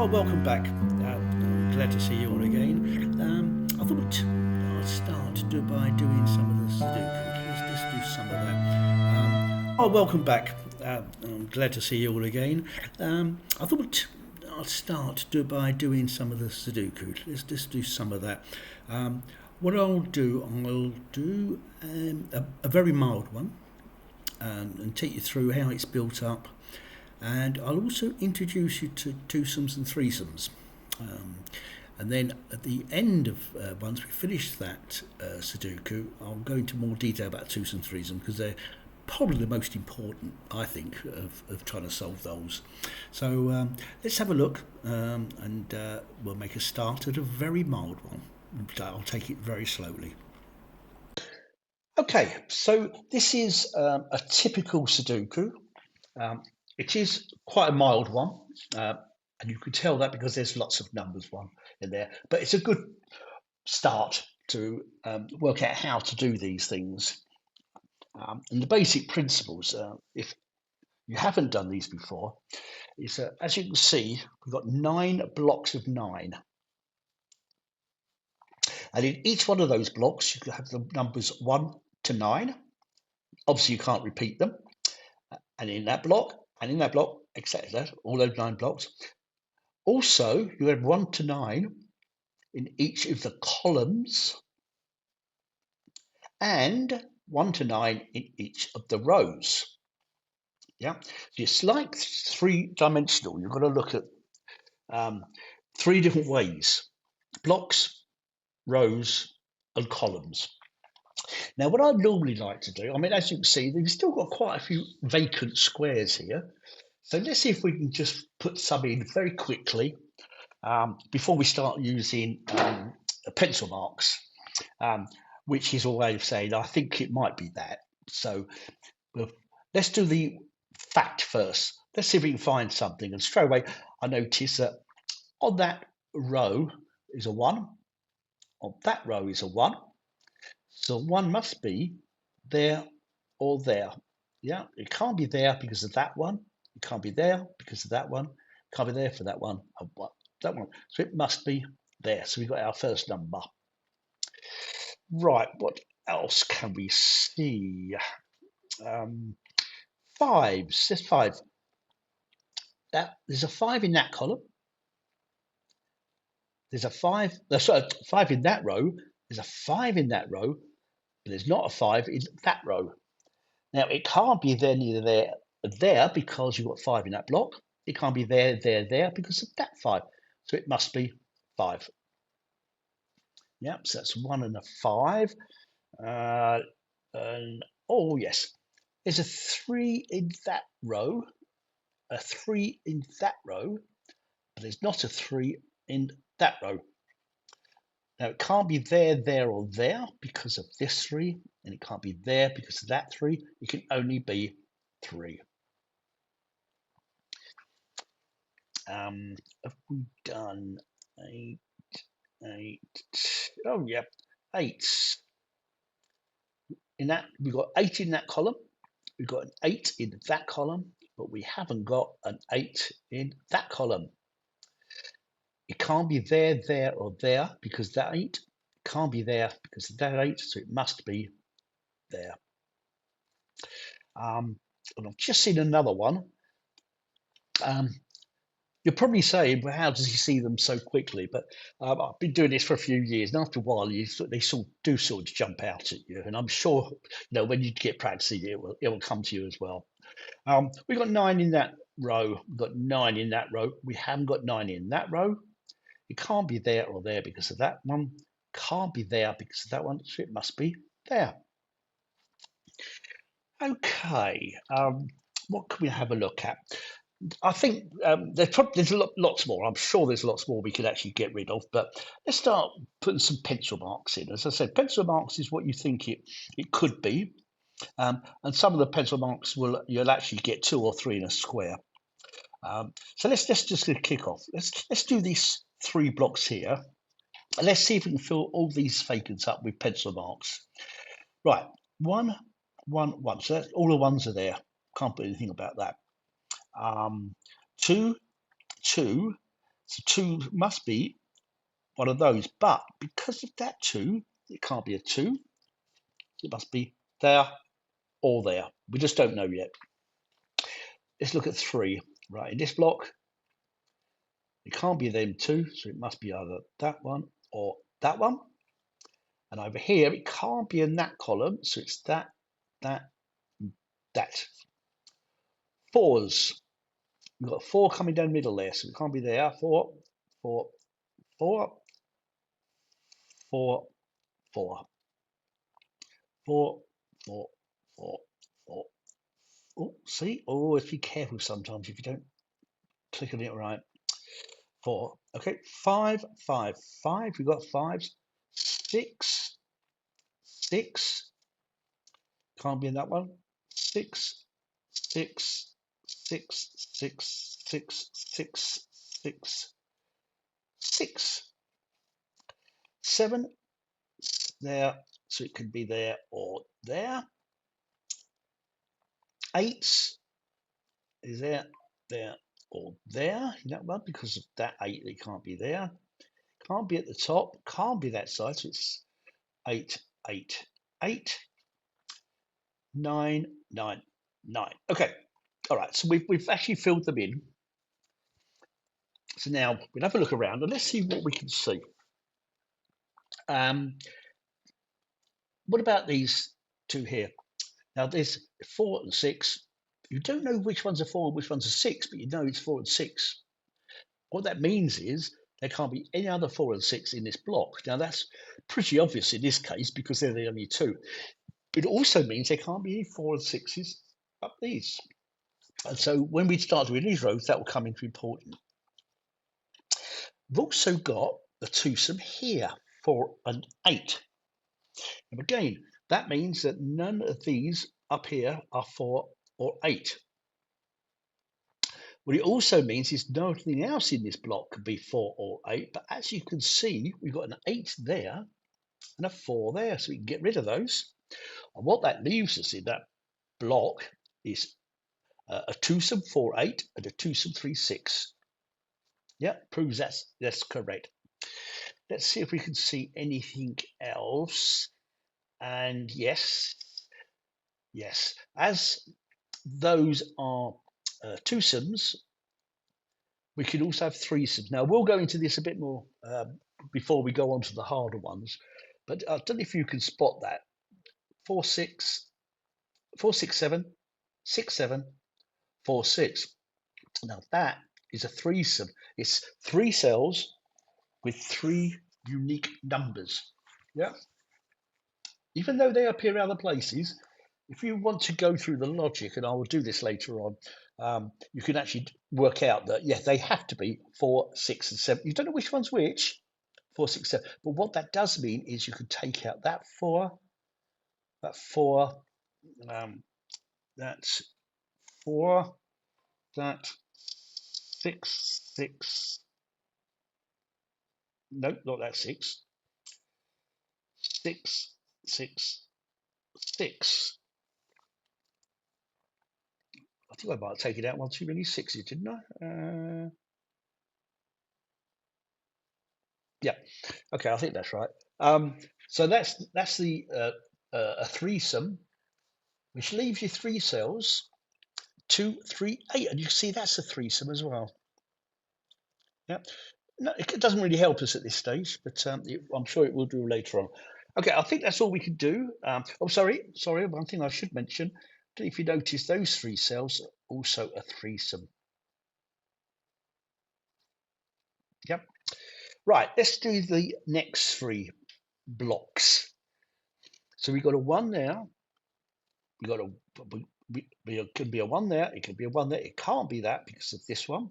Oh, welcome back. Glad to see you all again. I thought I'd start by doing some of the Sudoku. Let's do some of that. Oh, welcome back. I'm glad to see you all again. I thought I'd start by doing some of the Sudoku. Let's just do some of that. What I'll do a very mild one and take you through how it's built up. And I'll also introduce you to twosomes and threesomes. And then at the end of, once we finish that Sudoku, I'll go into more detail about twosomes and threesomes because they're probably the most important, I think, of trying to solve those. So let's have a look and we'll make a start at a very mild one. I'll take it very slowly. Okay, so this is a typical Sudoku. It is quite a mild one, and you can tell that because there's lots of numbers one in there. But it's a good start to work out how to do these things. And the basic principles, if you haven't done these before, is as you can see, we've got 9 blocks of 9. And in each one of those blocks, you can have the numbers 1 to 9. Obviously, you can't repeat them. And in that block, and in that block, exactly that, all those 9 blocks. Also, you have 1 to 9 in each of the columns and 1 to 9 in each of the rows. Yeah, so it's like 3-dimensional. You've got to look at 3 different ways: blocks, rows, and columns. Now, what I normally like to do, I mean, as you can see, we've still got quite a few vacant squares here. So let's see if we can just put some in very quickly before we start using pencil marks, which is a way of saying, I think it might be that. So let's do the fact first. Let's see if we can find something. And straight away, I notice that on that row is a 1. On that row is a 1. So 1 must be there or there. Yeah, it can't be there because of that one. It can't be there because of that one. It can't be there for that one. That one. So it must be there. So we've got our first number. Right, what else can we see? 5s. There's 5. There's a 5 in that column. There's a 5. Sorry, 5 in that row. There's a 5 in that row, but there's not a 5 in that row. Now it can't be there, neither there because you've got 5 in that block. It can't be there because of that 5. So it must be 5. Yep, so that's 1 and a 5. And oh yes, there's a 3 in that row, a 3 in that row, but there's not a 3 in that row. Now it can't be there or there because of this 3, and it can't be there because of that 3. It can only be 3. Have we done 8? Oh yeah, 8. In that, we've got 8 in that column. We've got an 8 in that column, but we haven't got an 8 in that column. It can't be there or there because that 8 can't be there because of that 8, so it must be there. And I've just seen another one. You're probably saying, well, how does he see them so quickly? But I've been doing this for a few years, and after a while, they sort of jump out at you. And I'm sure, when you get practicing, it will come to you as well. We've got 9 in that row. We've got 9 in that row. We haven't got 9 in that row. It can't be there or there because of that one. Can't be there because of that one. So it must be there. Okay. What can we have a look at? I think there's lots more. I'm sure there's lots more we could actually get rid of, but let's start putting some pencil marks in. As I said, pencil marks is what you think it could be, and some of the pencil marks you'll actually get 2 or 3 in a square. So let's just kick off. Let's do these 3 blocks here, and let's see if we can fill all these vacants up with pencil marks. Right, 1, 1, 1. So that's, all the ones are there. Can't put anything about that. 2, 2, So 2 must be one of those, but because of that 2, it can't be a 2. It must be there or there. We just don't know yet. Let's look at 3. Right, in this block, it can't be them 2, so it must be either that one or that one. And over here, it can't be in that column, so it's that, that, that. 4s. We've got 4 coming down the middle there, so it can't be there. 4, 4, 4, 4, 4, 4, 4, 4, 4. Oh, see? Always be careful sometimes if you don't click on it right. 4. Okay, 5, 5, 5. We've got 5s. 6, 6. Can't be in that one. 6, 6, 6, 6, 6, 6, 6, 6. 7 there, so it could be there or there. 8 is there, there, or there. That one, because of that 8, it can't be there. Can't be at the top. Can't be that side. So it's 8, 8, 8, 9, 9, 9. Okay. All right. So we've actually filled them in. So now we'll have a look around and let's see what we can see. What about these 2 here? Now there's 4 and 6. You don't know which one's a 4 and which one's a 6, but you know it's 4 and 6. What that means is there can't be any other 4 and 6 in this block. Now that's pretty obvious in this case because they're the only 2. It also means there can't be any 4 and 6s up these. And so when we start doing these rows, that will come into important. We've also got the twosome here, 4 and 8. And again, that means that none of these up here are 4 or 8. What it also means is nothing else in this block could be 4 or 8, but as you can see, we've got an 8 there and a 4 there, so we can get rid of those. And what that leaves us in that block is a twosome 4, 8 and a twosome 3, 6. Yeah, proves that's correct. Let's see if we can see anything else. And yes, as those are twosomes, we can also have threesomes. Now we'll go into this a bit more before we go on to the harder ones, but I don't know if you can spot that. 4, 6, 4, 6, 7, 6, 7, 4, 6. Now that is a threesome. It's 3 cells with 3 unique numbers. Yeah. Even though they appear other places, if you want to go through the logic, and I will do this later on, you can actually work out that, yeah, they have to be 4, 6, and 7. You don't know which one's which, 4, 6, 7. But what that does mean is you can take out that 4, that's 4, that's 4, that 6, 6. No, not that 6. 6, 6, 6. I think I might have taken out one too many 6s, didn't I? Yeah. Okay, I think that's right. So that's the a threesome, which leaves you 3 cells, 2, 3, 8, and you see that's a threesome as well. Yeah. No, it doesn't really help us at this stage, but I'm sure it will do later on. Okay, I think that's all we can do. Oh, sorry. One thing I should mention. If you notice, those 3 cells are also a threesome. Yep. Right. Let's do the next 3 blocks. So we've got a 1 there. We've got it could be a 1 there. It could be a 1 there. It can't be that because of this one.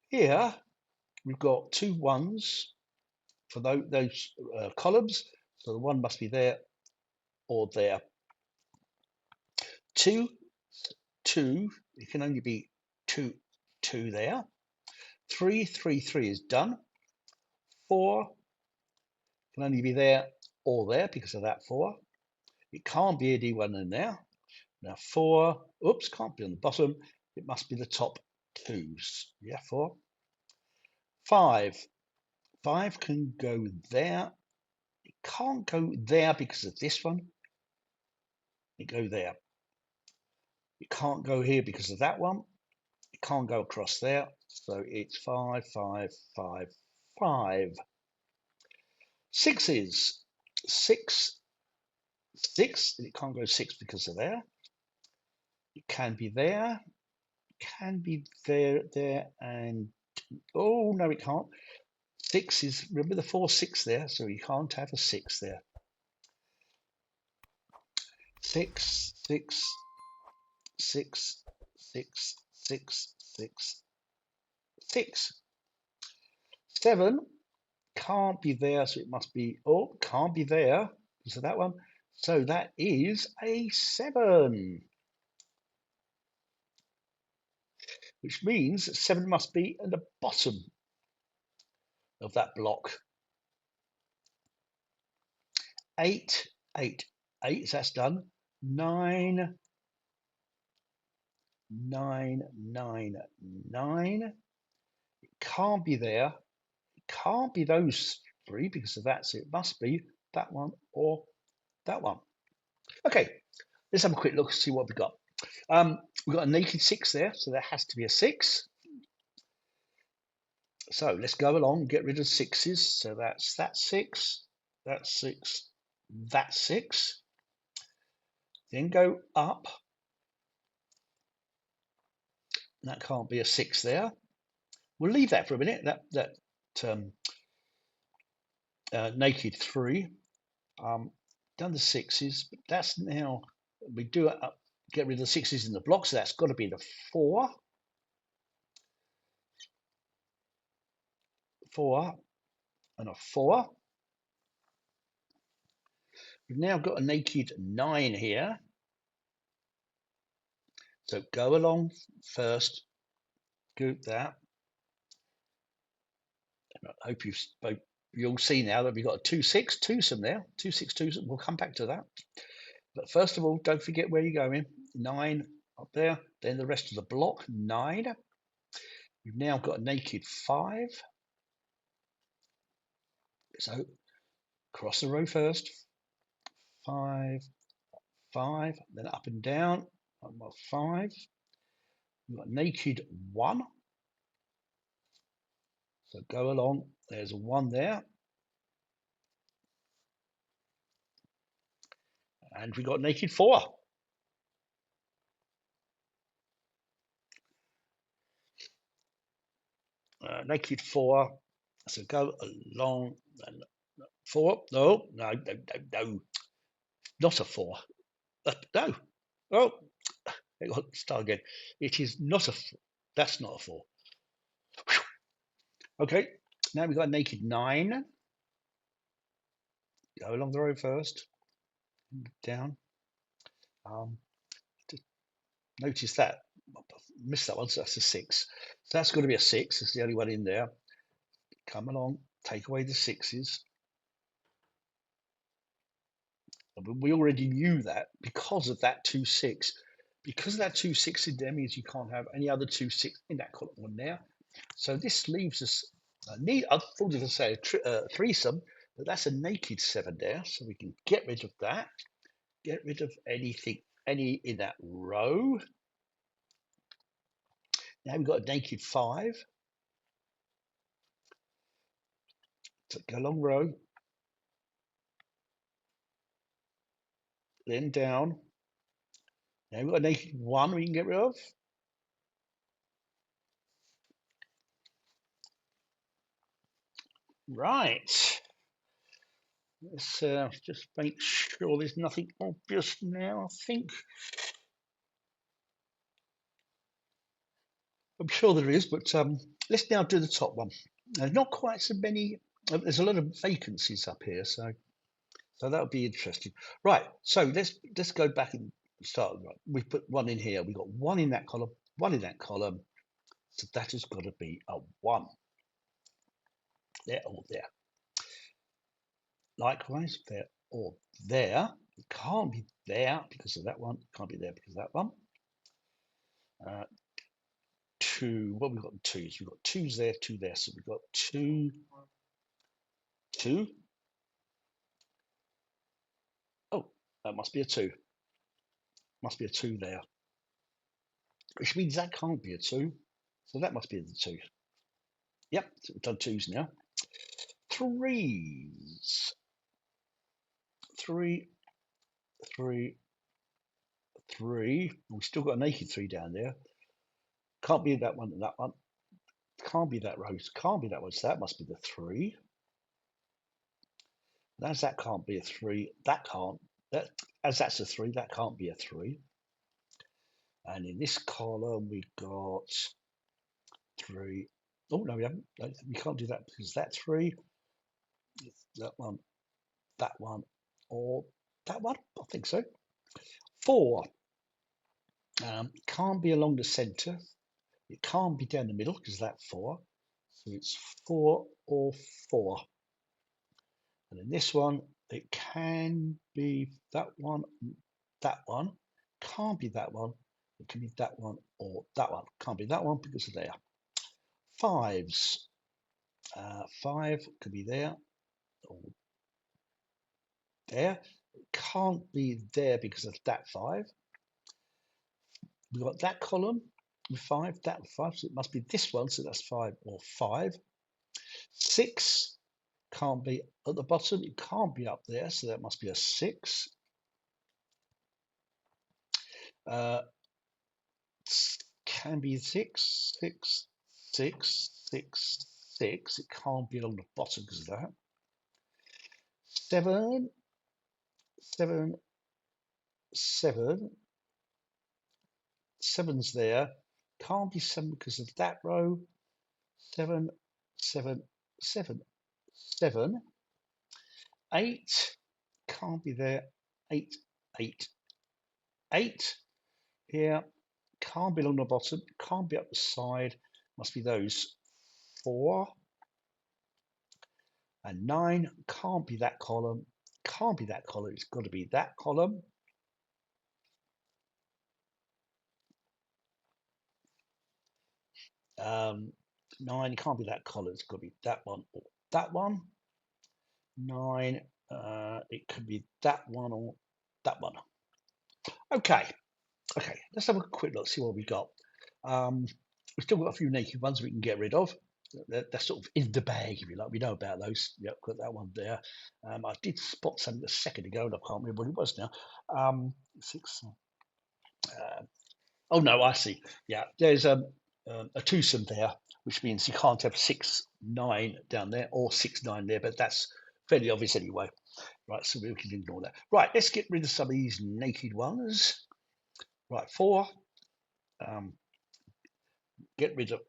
Here we've got 2 1s for those columns. So the 1 must be there or there. 2, 2. It can only be 2, 2 there. 3, 3, 3 is done. 4 can only be there or there because of that 4. It can't be anyone in there. Now 4, oops, can't be on the bottom. It must be the top 2s. Yeah, 4. 5. 5 can go there. It can't go there because of this one. It go there. It can't go here because of that one. It can't go across there. So it's 5, 5, 5, 5. 6 is 6, 6. It can't go 6 because of there. It can be there. Can be there, and oh no, it can't. 6 is, remember the 4, 6 there, so you can't have a 6 there. 6, 6, 6, 6, 6, 6, 6. 7 can't be there, so it must be, oh, can't be there because of that one. So that is a 7, which means that 7 must be at the bottom of that block. 8, 8, 8, that's done. 9, 9, 9, 9. It can't be there. It can't be those 3 because of that, so it must be that one or that one. Okay, let's have a quick look and see what we've got. We've got a naked 6 there, so there has to be a 6. So let's go along, get rid of 6s. So that's that 6, that 6, that 6. Then go up. That can't be a 6 there. We'll leave that for a minute. That naked 3. Done the 6s, but that's now we do it up, get rid of the 6s in the block, so that's got to be the 4. 4 and a 4. We've now got a naked 9 here. So go along first, group that. I hope you'll see now that we've got a 2, 6, twosome there. 2, 6, twosome. We'll come back to that. But first of all, don't forget where you're going. 9 up there, then the rest of the block, 9. We've now got a naked 5. So cross the row first. 5, 5, then up and down. 5. We've got naked 1. So go along. There's a 1 there. And we got naked 4. Naked 4. So go along. 4. No, no, no, no, no. Not a 4. No. Oh, start again. It is not a 4. That's not a 4. Whew. Okay. Now we've got naked 9. Go along the row first. Down. Notice that. I missed that one, so that's a 6. So that's got to be a 6. It's the only one in there. Come along, take away the 6s. We already knew that because of that 2, 6. Because of that 2, 6 in there means you can't have any other 2, 6 in that column one there. So this leaves us, I thought it would say a threesome, but that's a naked 7 there. So we can get rid of that. Get rid of anything, any in that row. Now we've got a naked 5. So go along row. Then down. Now we've got a naked 1 we can get rid of. Right. Let's just make sure there's nothing obvious now, I think. I'm sure there is, but let's now do the top one. There's not quite so many, there's a lot of vacancies up here, so that'll be interesting. Right, so let's go back and start. We put 1 in here, we got 1 in that column, 1 in that column, so that has got to be a 1. There or there. Likewise, there or there. It can't be there because of that one. It can't be there because of that one. two. What we've got twos. We've got twos there, two there. So we've got two, two. Oh, that must be a two. Must be a two there. Which means that can't be a two. So that must be the two. Yep, so we've done twos now. Threes. Three, three, three. We still got a naked three down there. Can't be that one and that one. Can't be that row. Can't be that one. So that must be the three. As that can't be a three, that can't. That as that's a three, that can't be a three. And in this column, we've got three. Oh no, we haven't. We can't do that because that three, that one, or that one. I think so. Four can't be along the center. It can't be down the middle because that four. So it's four or four. And in this one, it can be that one, that one. Can't be that one. It can be that one or that one. Can't be that one because of there. Fives. Five could be there or there. It can't be there because of that five. We've got that column with five, that five. So it must be this one. So that's five or five. Six can't be at the bottom. It can't be up there. So that must be a six. Can be six, six, six, six, six. It can't be along the bottom because of that. Seven, seven, seven. Seven's there. Can't be seven because of that row. Seven, seven, seven, seven. Eight can't be there. Eight, eight, eight. Here can't be along the bottom. Can't be up the side. Must be those four. And nine can't be that column. Can't be that column. It's got to be that column. Nine can't be that column. It's got to be that one or that one. Nine. It could be that one or that one. Okay. Okay. Let's have a quick look. See what we got. We've still got a few naked ones we can get rid of. They're sort of in the bag, if you like. We know about those. Yep, got that one there. I did spot something a second ago, and I can't remember what it was now. Six. Oh no, I see. Yeah, there's a twosome there, which means you can't have 6, 9 down there or 6, 9 there, but that's fairly obvious anyway. Right, so we can ignore that. Right, let's get rid of some of these naked ones. Right, 4. Get rid of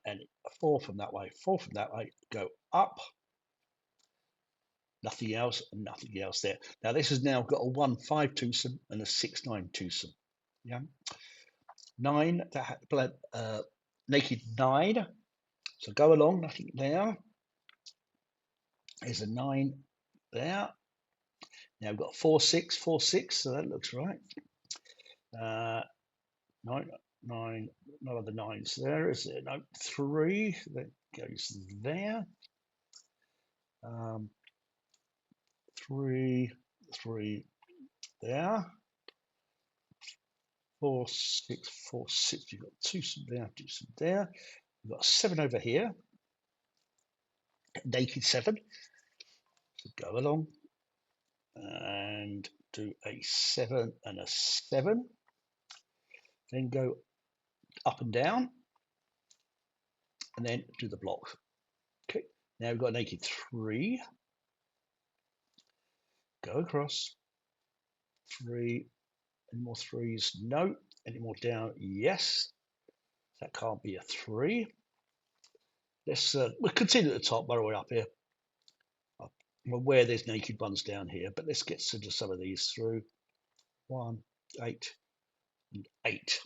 and 4 from that way, 4 from that way, go up. Nothing else, and nothing else there. Now this has now got a 1, 5 twosome and a 6, 9 twosome. Yeah. 9, naked 9. So go along, nothing there. There's a 9 there. Now we've got 4, 6, 4, 6, so that looks right. 9, 9, no other 9s there, is there? No, 3, that goes there. 3, 3 there. 4, 6, 4, 6. You've got 2 some there, 2 some there. We've got a 7 over here. Naked 7. So go along and do a 7 and a 7. Then go up and down, and then do the block. Okay, now we've got a naked 3. Go across. 3. Any more 3s? No. Any more down? Yes. That can't be a 3. Let's we'll continue at the top while we're up here. I'm aware there's naked ones down here, but let's get into some of these through. 1, 8, and 8.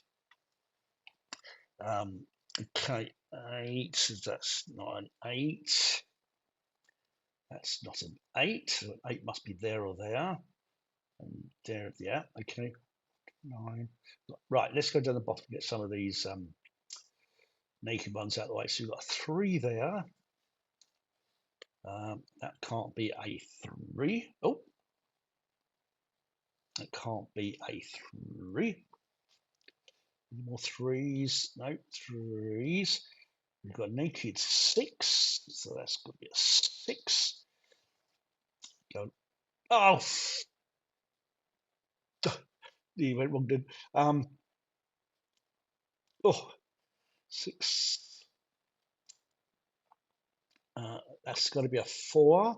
Okay, 8. That's not an 8. That's not an 8. So 8 must be there or there. And there, yeah, okay. 9. Right, let's go down the bottom and get some of these naked ones out of the way. So you've got a 3 there. That can't be a 3. Oh, it can't be a 3. Any more 3s? No, 3s. We've got naked 6, so that's going to be a 6. Go. Oh, you went wrong, did. Oh, 6. That's got to be a 4.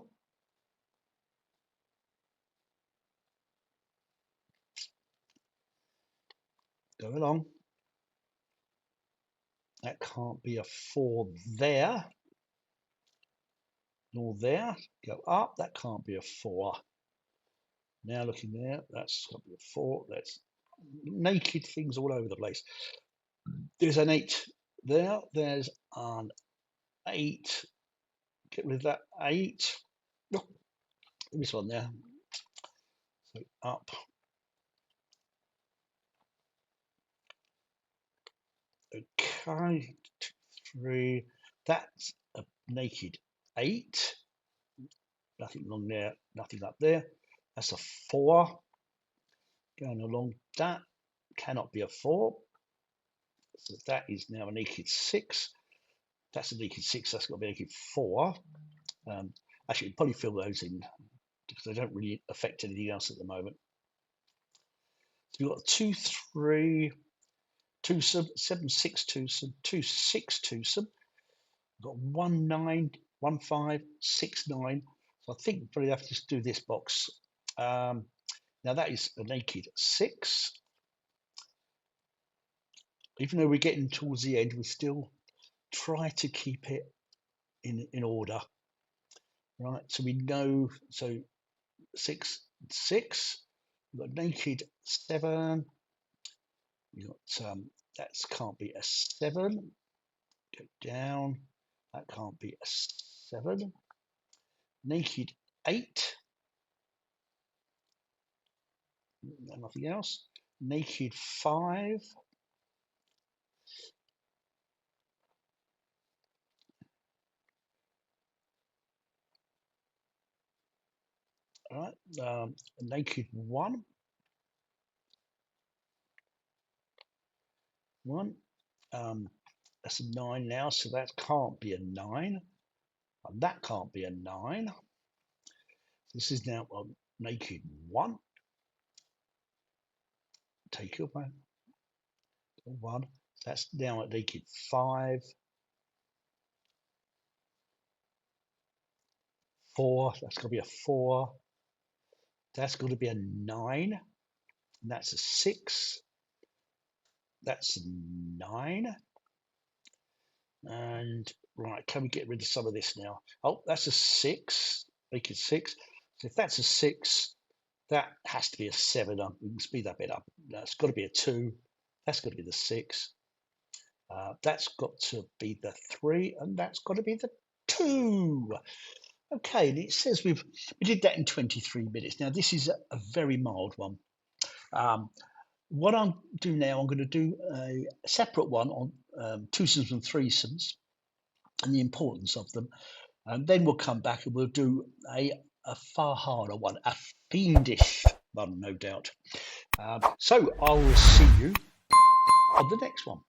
Go along. That can't be a 4 there. Nor there. Go up. That can't be a 4. Now looking there, that's got to be a 4. That's naked things all over the place. There's an 8 there. There's an 8. Get rid of that 8. Oh, this one there. So up. Okay. 2, 3. That's a naked 8. Nothing along there. Nothing up there. That's a 4. Going along. That cannot be a 4. So that is now a naked 6. That's a naked 6. That's got to be a naked 4. Actually, probably fill those in because they don't really affect anything else at the moment. So we've got 2, 3, twosome, 7, 6 twosome, 2, 6 twosome. We've got 1, 9, 1, 5, 6, 9. So I think probably have to just do this box. Now that is a naked 6. Even though we're getting towards the end, we still try to keep it in order. Right, so we know, so 6, 6. We've got naked 7. We've got that can't be a 7. Go down. That can't be a 7. Naked 8. Nothing else. Naked 5. All right. Naked 1. 1. That's a 9 now, so that can't be a 9. And that can't be a 9. This is now a naked 1. Take your 1. That's now a naked 5. 4. That's going to be a 4. That's going to be a 9. And that's a 6. That's a 9. And right, can we get rid of some of this now? Oh, that's a 6. Make it 6. So if that's a 6, that has to be a 7. We can speed that bit up. That's got to be a 2. That's got to be the 6. That's got to be the 3, and that's got to be the 2. Okay, and it says we did that in 23 minutes. Now this is a very mild one. What I'm doing now, I'm going to do a separate one on twosomes and threesomes and the importance of them, and then we'll come back and we'll do a far harder one, a fiendish one, no doubt. So I will see you on the next one.